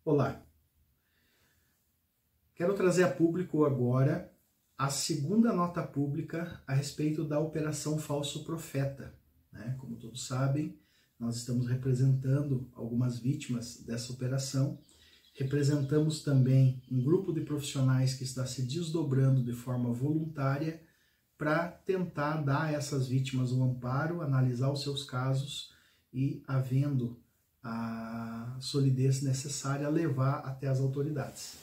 Olá, quero trazer a público agora a segunda nota pública a respeito da Operação Falso Profeta. Como todos sabem, nós estamos representando algumas vítimas dessa operação, representamos também um grupo de profissionais que está se desdobrando de forma voluntária para tentar dar a essas vítimas um amparo, analisar os seus casos e, havendo a solidez necessária, levar até as autoridades.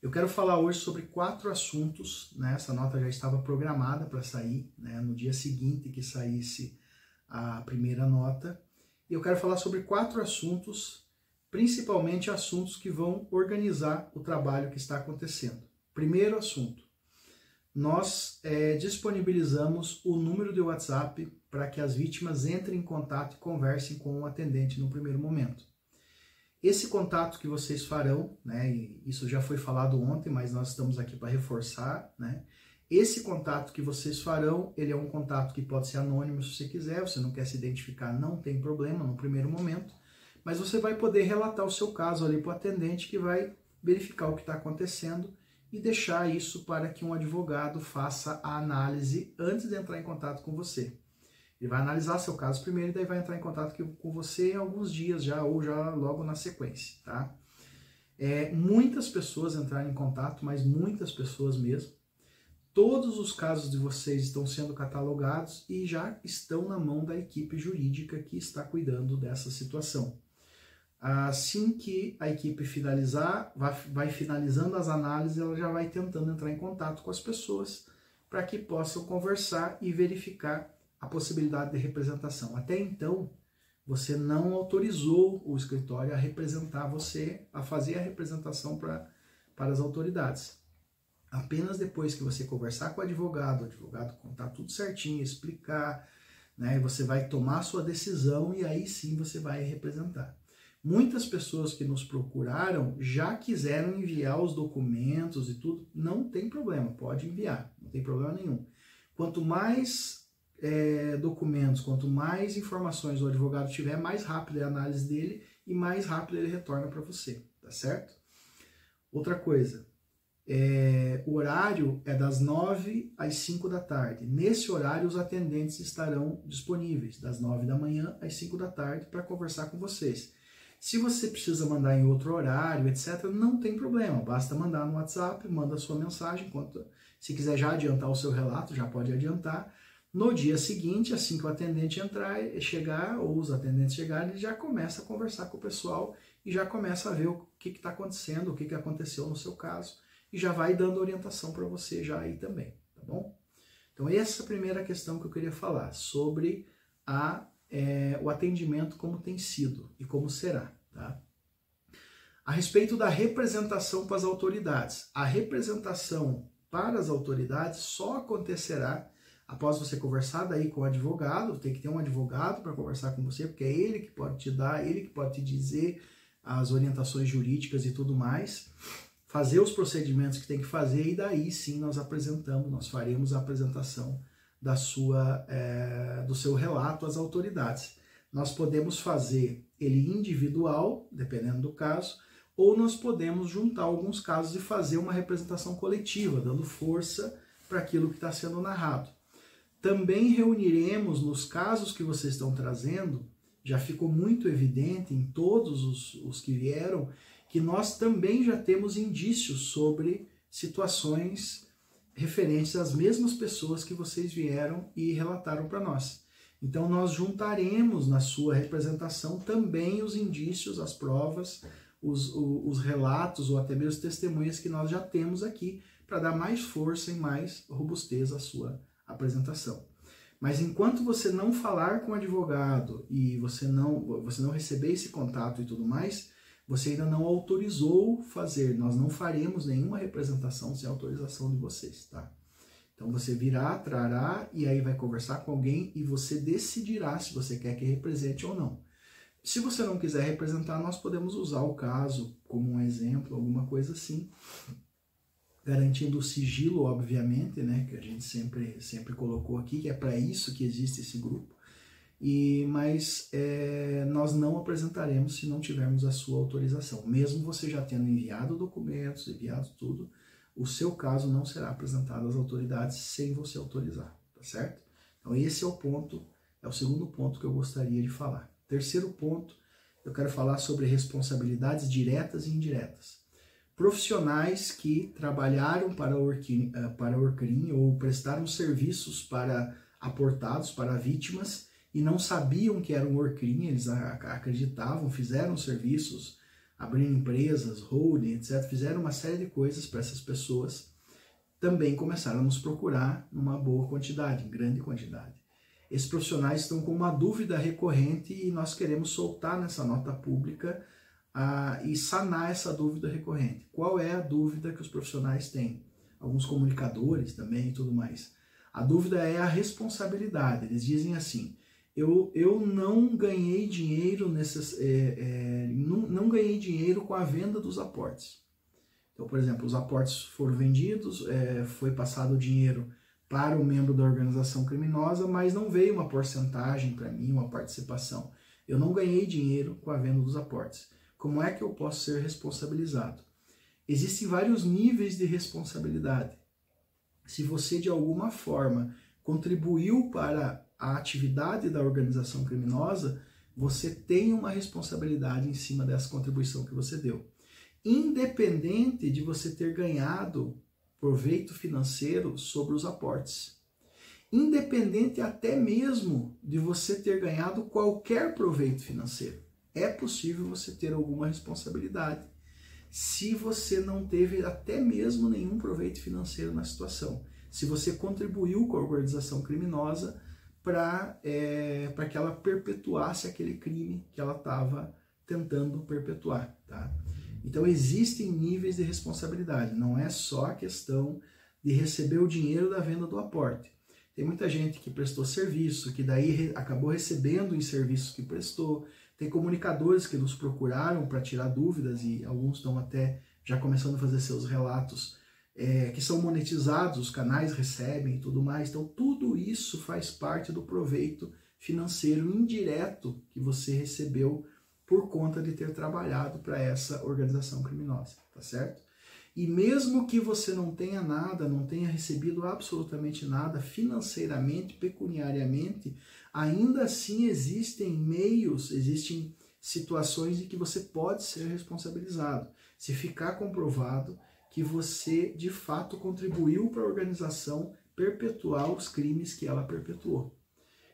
Eu quero falar hoje sobre 4 assuntos, essa nota já estava programada para sair, no dia seguinte que saísse a primeira nota, e eu quero falar sobre 4 assuntos, principalmente assuntos que vão organizar o trabalho que está acontecendo. Primeiro assunto, nós disponibilizamos o número de WhatsApp para que as vítimas entrem em contato e conversem com o atendente no primeiro momento. Esse contato que vocês farão, e isso já foi falado ontem, mas nós estamos aqui para reforçar, esse contato que vocês farão, ele é um contato que pode ser anônimo se você quiser, você não quer se identificar, não tem problema no primeiro momento, mas você vai poder relatar o seu caso ali para o atendente que vai verificar o que está acontecendo e deixar isso para que um advogado faça a análise antes de entrar em contato com você. Ele vai analisar seu caso primeiro e daí vai entrar em contato com você em alguns dias já, ou já logo na sequência, tá? Muitas pessoas entraram em contato, mas muitas pessoas mesmo. Todos os casos de vocês estão sendo catalogados e já estão na mão da equipe jurídica que está cuidando dessa situação. Assim que a equipe finalizar, vai finalizando as análises, ela já vai tentando entrar em contato com as pessoas para que possam conversar e verificar a possibilidade de representação. Até então, você não autorizou o escritório a representar você, a fazer a representação para as autoridades. Apenas depois que você conversar com o advogado contar tudo certinho, explicar, você vai tomar a sua decisão e aí sim você vai representar. Muitas pessoas que nos procuraram já quiseram enviar os documentos e tudo, não tem problema, pode enviar, não tem problema nenhum. Quanto mais documentos, quanto mais informações o advogado tiver, mais rápida é a análise dele e mais rápido ele retorna para você, tá certo? Outra coisa, o horário é das 9 às 5 da tarde. Nesse horário os atendentes estarão disponíveis, das 9 da manhã às 5 da tarde, para conversar com vocês. Se você precisa mandar em outro horário, etc., não tem problema, basta mandar no WhatsApp, manda a sua mensagem, se quiser já adiantar o seu relato, já pode adiantar. No dia seguinte, assim que o atendente chegar, ou os atendentes chegarem, ele já começa a conversar com o pessoal e já começa a ver o que está acontecendo, o que aconteceu no seu caso, e já vai dando orientação para você já aí também, tá bom? Então essa é a primeira questão que eu queria falar, sobre o atendimento como tem sido e como será, tá? A respeito da representação para as autoridades. A representação para as autoridades só acontecerá após você conversar daí com o advogado. Tem que ter um advogado para conversar com você, porque é ele que pode te dar, ele que pode te dizer as orientações jurídicas e tudo mais, fazer os procedimentos que tem que fazer, e daí sim nós faremos a apresentação do seu relato às autoridades. Nós podemos fazer ele individual, dependendo do caso, ou nós podemos juntar alguns casos e fazer uma representação coletiva, dando força para aquilo que está sendo narrado. Também reuniremos, nos casos que vocês estão trazendo, já ficou muito evidente em todos os que vieram, que nós também já temos indícios sobre situações referentes às mesmas pessoas que vocês vieram e relataram para nós. Então nós juntaremos na sua representação também os indícios, as provas, os relatos ou até mesmo testemunhas que nós já temos aqui, para dar mais força e mais robustez à sua apresentação. Mas enquanto você não falar com o advogado e você não receber esse contato e tudo mais, você ainda não autorizou fazer. Nós não faremos nenhuma representação sem autorização de vocês, tá? Então você virá, trará, e aí vai conversar com alguém e você decidirá se você quer que represente ou não. Se você não quiser representar, nós podemos usar o caso como um exemplo, alguma coisa assim, garantindo o sigilo, obviamente, que a gente sempre colocou aqui, que é para isso que existe esse grupo. mas nós não apresentaremos se não tivermos a sua autorização. Mesmo você já tendo enviado documentos, enviado tudo, o seu caso não será apresentado às autoridades sem você autorizar, tá certo? Então esse é o ponto, é o segundo ponto que eu gostaria de falar. Terceiro ponto, eu quero falar sobre responsabilidades diretas e indiretas. Profissionais que trabalharam para a Orcrim ou prestaram serviços para aportados, para vítimas, e não sabiam que era um Orcrim, eles acreditavam, fizeram serviços, abriram empresas, holding, etc., fizeram uma série de coisas para essas pessoas, também começaram a nos procurar numa boa quantidade, em grande quantidade. Esses profissionais estão com uma dúvida recorrente e nós queremos soltar nessa nota pública e sanar essa dúvida recorrente. Qual é a dúvida que os profissionais têm? Alguns comunicadores também e tudo mais. A dúvida é a responsabilidade. Eles dizem assim, eu não ganhei dinheiro não ganhei dinheiro com a venda dos aportes. Então, por exemplo, os aportes foram vendidos, foi passado o dinheiro para o membro da organização criminosa, mas não veio uma porcentagem para mim, uma participação. Eu não ganhei dinheiro com a venda dos aportes. Como é que eu posso ser responsabilizado? Existem vários níveis de responsabilidade. Se você de alguma forma contribuiu para a atividade da organização criminosa, você tem uma responsabilidade em cima dessa contribuição que você deu. Independente de você ter ganhado proveito financeiro sobre os aportes. Independente até mesmo de você ter ganhado qualquer proveito financeiro. É possível você ter alguma responsabilidade se você não teve até mesmo nenhum proveito financeiro na situação. Se você contribuiu com a organização criminosa para que ela perpetuasse aquele crime que ela estava tentando perpetuar, tá? Então existem níveis de responsabilidade, não é só a questão de receber o dinheiro da venda do aporte. Tem muita gente que prestou serviço, que daí acabou recebendo em serviços que prestou. Tem comunicadores que nos procuraram para tirar dúvidas e alguns estão até já começando a fazer seus relatos que são monetizados, os canais recebem e tudo mais. Então tudo isso faz parte do proveito financeiro indireto que você recebeu por conta de ter trabalhado para essa organização criminosa, tá certo? E mesmo que você não tenha nada, não tenha recebido absolutamente nada financeiramente, pecuniariamente, ainda assim existem meios, existem situações em que você pode ser responsabilizado. Se ficar comprovado que você, de fato, contribuiu para a organização perpetuar os crimes que ela perpetuou.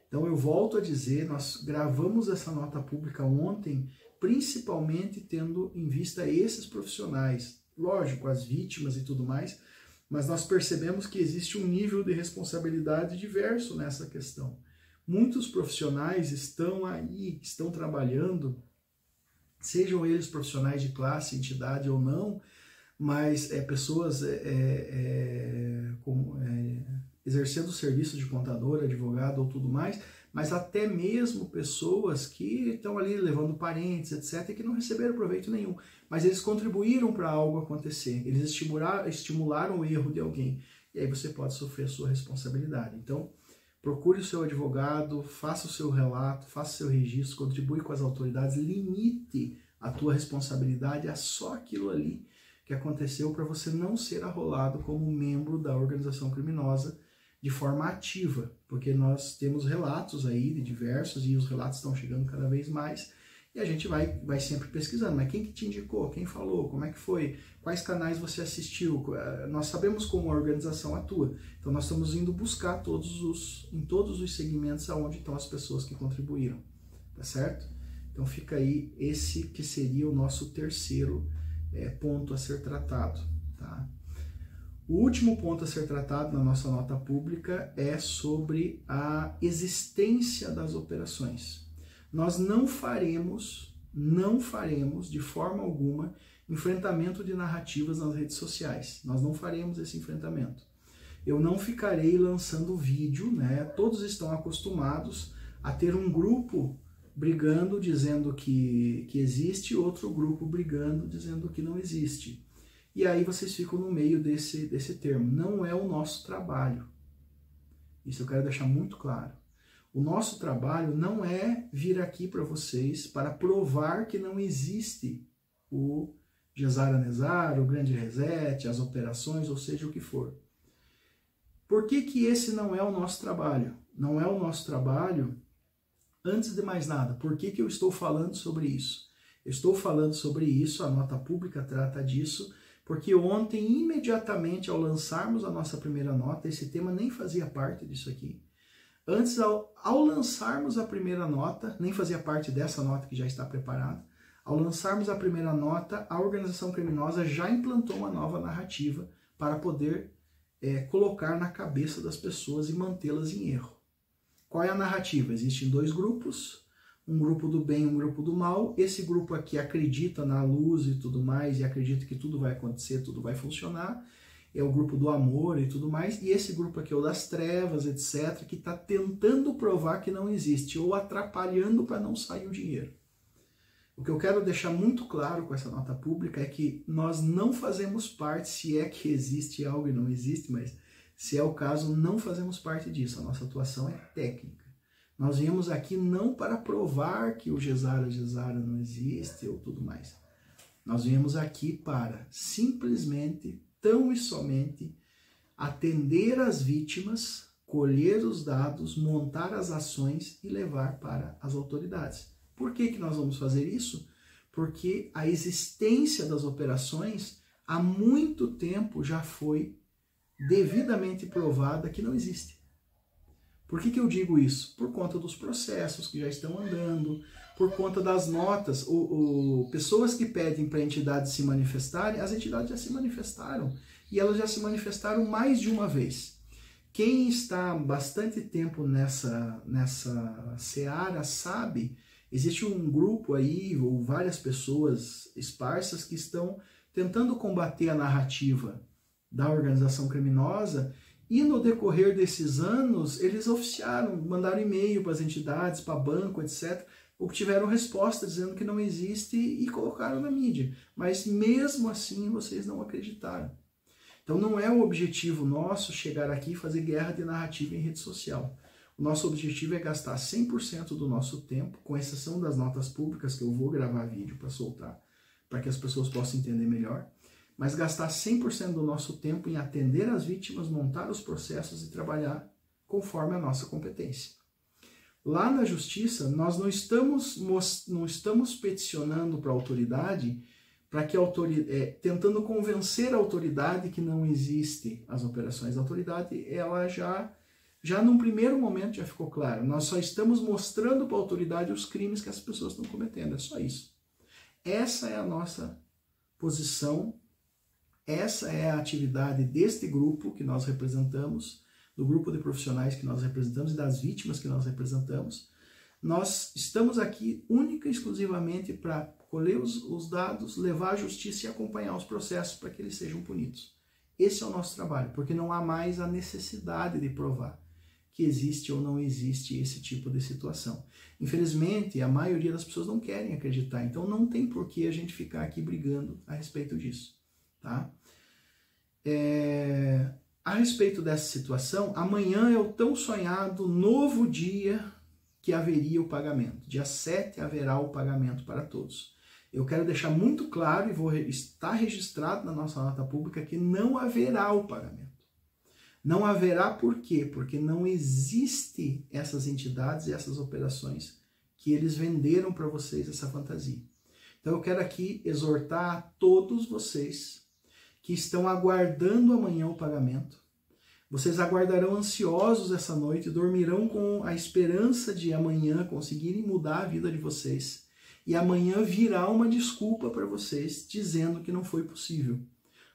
Então eu volto a dizer, nós gravamos essa nota pública ontem, principalmente tendo em vista esses profissionais, lógico, as vítimas e tudo mais, mas nós percebemos que existe um nível de responsabilidade diverso nessa questão. Muitos profissionais estão aí, estão trabalhando, sejam eles profissionais de classe, entidade ou não, mas pessoas exercendo o serviço de contador, advogado ou tudo mais, mas até mesmo pessoas que estão ali levando parentes, etc., que não receberam proveito nenhum, mas eles contribuíram para algo acontecer, eles estimularam o erro de alguém, e aí você pode sofrer a sua responsabilidade. Então, procure o seu advogado, faça o seu relato, faça o seu registro, contribui com as autoridades, limite a tua responsabilidade a só aquilo ali que aconteceu para você não ser arrolado como membro da organização criminosa de forma ativa, porque nós temos relatos aí de diversos e os relatos estão chegando cada vez mais e a gente vai sempre pesquisando, mas quem que te indicou, quem falou, como é que foi, quais canais você assistiu, nós sabemos como a organização atua, então nós estamos indo buscar em todos os segmentos aonde estão as pessoas que contribuíram, tá certo? Então fica aí esse que seria o nosso terceiro ponto a ser tratado, tá? O último ponto a ser tratado na nossa nota pública é sobre a existência das operações. Nós não faremos de forma alguma enfrentamento de narrativas nas redes sociais. Nós não faremos esse enfrentamento. Eu não ficarei lançando vídeo, né? Todos estão acostumados a ter um grupo brigando, dizendo que existe, outro grupo brigando, dizendo que não existe. E aí vocês ficam no meio desse termo. Não é o nosso trabalho. Isso eu quero deixar muito claro. O nosso trabalho não é vir aqui para vocês para provar que não existe o Gesar Anesar, o grande reset, as operações, ou seja, o que for. Por que que esse não é o nosso trabalho? Não é o nosso trabalho, antes de mais nada, por que que eu estou falando sobre isso? Eu estou falando sobre isso, a nota pública trata disso, porque ontem, imediatamente ao lançarmos a nossa primeira nota, esse tema nem fazia parte disso aqui. Antes, ao lançarmos a primeira nota, nem fazia parte dessa nota que já está preparada, ao lançarmos a primeira nota, a organização criminosa já implantou uma nova narrativa para poder colocar na cabeça das pessoas e mantê-las em erro. Qual é a narrativa? Existem dois grupos, um grupo do bem e um grupo do mal. Esse grupo aqui acredita na luz e tudo mais, e acredita que tudo vai acontecer, tudo vai funcionar. É o grupo do amor e tudo mais. E esse grupo aqui é o das trevas, etc., que está tentando provar que não existe, ou atrapalhando para não sair o dinheiro. O que eu quero deixar muito claro com essa nota pública é que nós não fazemos parte, se é que existe algo e não existe, mas se é o caso, não fazemos parte disso. A nossa atuação é técnica. Nós viemos aqui não para provar que o Gesara não existe ou tudo mais. Nós viemos aqui para simplesmente, tão e somente, atender as vítimas, colher os dados, montar as ações e levar para as autoridades. Por que que nós vamos fazer isso? Porque a existência das operações há muito tempo já foi devidamente provada que não existe. Por que que eu digo isso? Por conta dos processos que já estão andando, por conta das notas, pessoas que pedem para entidades se manifestarem, as entidades já se manifestaram, e elas já se manifestaram mais de uma vez. Quem está há bastante tempo nessa seara sabe, existe um grupo aí, ou várias pessoas esparsas que estão tentando combater a narrativa da organização criminosa, e no decorrer desses anos, eles oficiaram, mandaram e-mail para as entidades, para banco, etc., obtiveram resposta dizendo que não existe e colocaram na mídia. Mas mesmo assim, vocês não acreditaram. Então não é o objetivo nosso chegar aqui e fazer guerra de narrativa em rede social. O nosso objetivo é gastar 100% do nosso tempo, com exceção das notas públicas, que eu vou gravar vídeo para soltar, para que as pessoas possam entender melhor, mas gastar 100% do nosso tempo em atender as vítimas, montar os processos e trabalhar conforme a nossa competência. Lá na justiça, nós não estamos peticionando para a autoridade, tentando convencer a autoridade que não existe as operações. A autoridade, ela já num primeiro momento já ficou claro. Nós só estamos mostrando para a autoridade os crimes que as pessoas estão cometendo, é só isso. Essa é a nossa posição. Essa é a atividade deste grupo que nós representamos, do grupo de profissionais que nós representamos e das vítimas que nós representamos. Nós estamos aqui única e exclusivamente para colher os dados, levar à justiça e acompanhar os processos para que eles sejam punidos. Esse é o nosso trabalho, porque não há mais a necessidade de provar que existe ou não existe esse tipo de situação. Infelizmente, a maioria das pessoas não querem acreditar, então não tem por que a gente ficar aqui brigando a respeito disso. Tá? A respeito dessa situação, amanhã é o tão sonhado novo dia que haveria o pagamento. Dia 7 haverá o pagamento para todos. Eu quero deixar muito claro, e está registrado na nossa nota pública, que não haverá o pagamento. Não haverá por quê? Porque não existe essas entidades e essas operações que eles venderam para vocês essa fantasia. Então eu quero aqui exortar a todos vocês que estão aguardando amanhã o pagamento. Vocês aguardarão ansiosos essa noite, dormirão com a esperança de amanhã conseguirem mudar a vida de vocês. E amanhã virá uma desculpa para vocês, dizendo que não foi possível.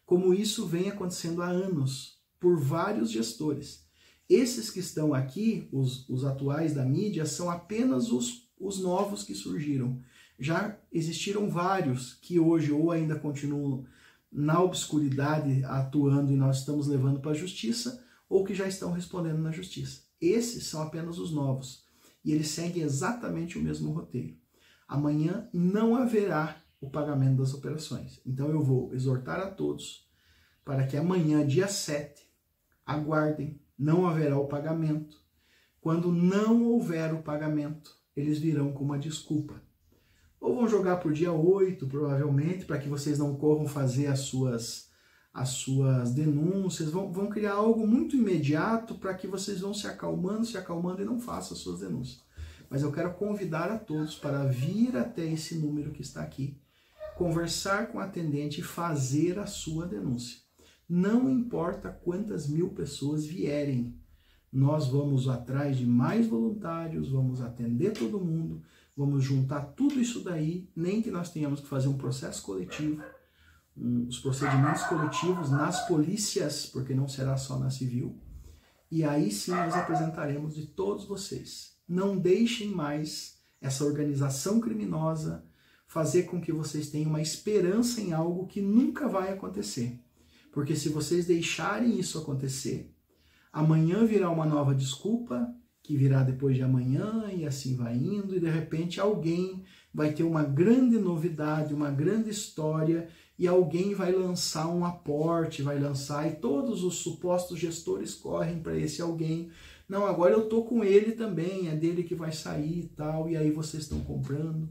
Como isso vem acontecendo há anos, por vários gestores. Esses que estão aqui, os atuais da mídia, são apenas os novos que surgiram. Já existiram vários que hoje ou ainda continuam na obscuridade atuando e nós estamos levando para a justiça, ou que já estão respondendo na justiça. Esses são apenas os novos. E eles seguem exatamente o mesmo roteiro. Amanhã não haverá o pagamento das operações. Então eu vou exortar a todos para que amanhã, dia 7, aguardem, não haverá o pagamento. Quando não houver o pagamento, eles virão com uma desculpa. Ou vão jogar por dia 8, provavelmente, para que vocês não corram fazer as suas denúncias, vão criar algo muito imediato para que vocês vão se acalmando e não façam as suas denúncias. Mas eu quero convidar a todos para vir até esse número que está aqui, conversar com o atendente e fazer a sua denúncia. Não importa quantas 1000 pessoas vierem, nós vamos atrás de mais voluntários, vamos atender todo mundo, vamos juntar tudo isso daí, nem que nós tenhamos que fazer um processo coletivo, os procedimentos coletivos nas polícias, porque não será só na civil, e aí sim nós apresentaremos de todos vocês. Não deixem mais essa organização criminosa fazer com que vocês tenham uma esperança em algo que nunca vai acontecer. Porque se vocês deixarem isso acontecer, amanhã virá uma nova desculpa, que virá depois de amanhã, e assim vai indo, e de repente alguém vai ter uma grande novidade, uma grande história, e alguém vai lançar um aporte, e todos os supostos gestores correm para esse alguém. Não, agora eu tô com ele também, é dele que vai sair e tal, e aí vocês estão comprando,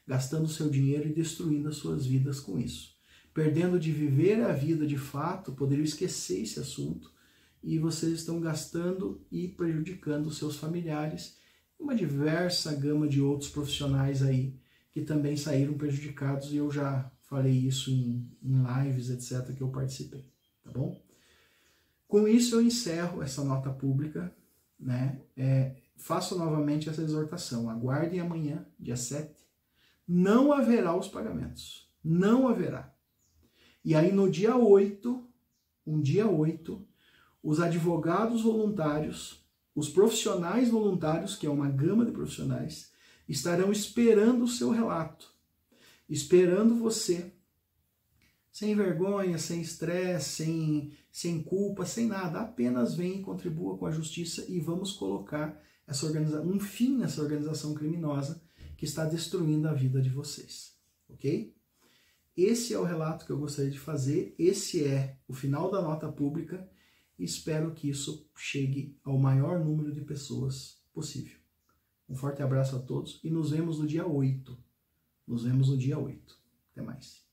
gastando seu dinheiro e destruindo as suas vidas com isso. Perdendo de viver a vida de fato, poderiam esquecer esse assunto, e vocês estão gastando e prejudicando os seus familiares, uma diversa gama de outros profissionais aí, que também saíram prejudicados, e eu já falei isso em lives, etc., que eu participei, tá bom? Com isso eu encerro essa nota pública, né? Faço novamente essa exortação, aguardem amanhã, dia 7, não haverá os pagamentos, não haverá. E aí no dia 8, os advogados voluntários, os profissionais voluntários, que é uma gama de profissionais, estarão esperando o seu relato, esperando você, sem vergonha, sem estresse, sem culpa, sem nada, apenas venha e contribua com a justiça e vamos colocar um fim nessa organização criminosa que está destruindo a vida de vocês, ok? Esse é o relato que eu gostaria de fazer, esse é o final da nota pública e espero que isso chegue ao maior número de pessoas possível. Um forte abraço a todos e nos vemos no dia 8. Até mais.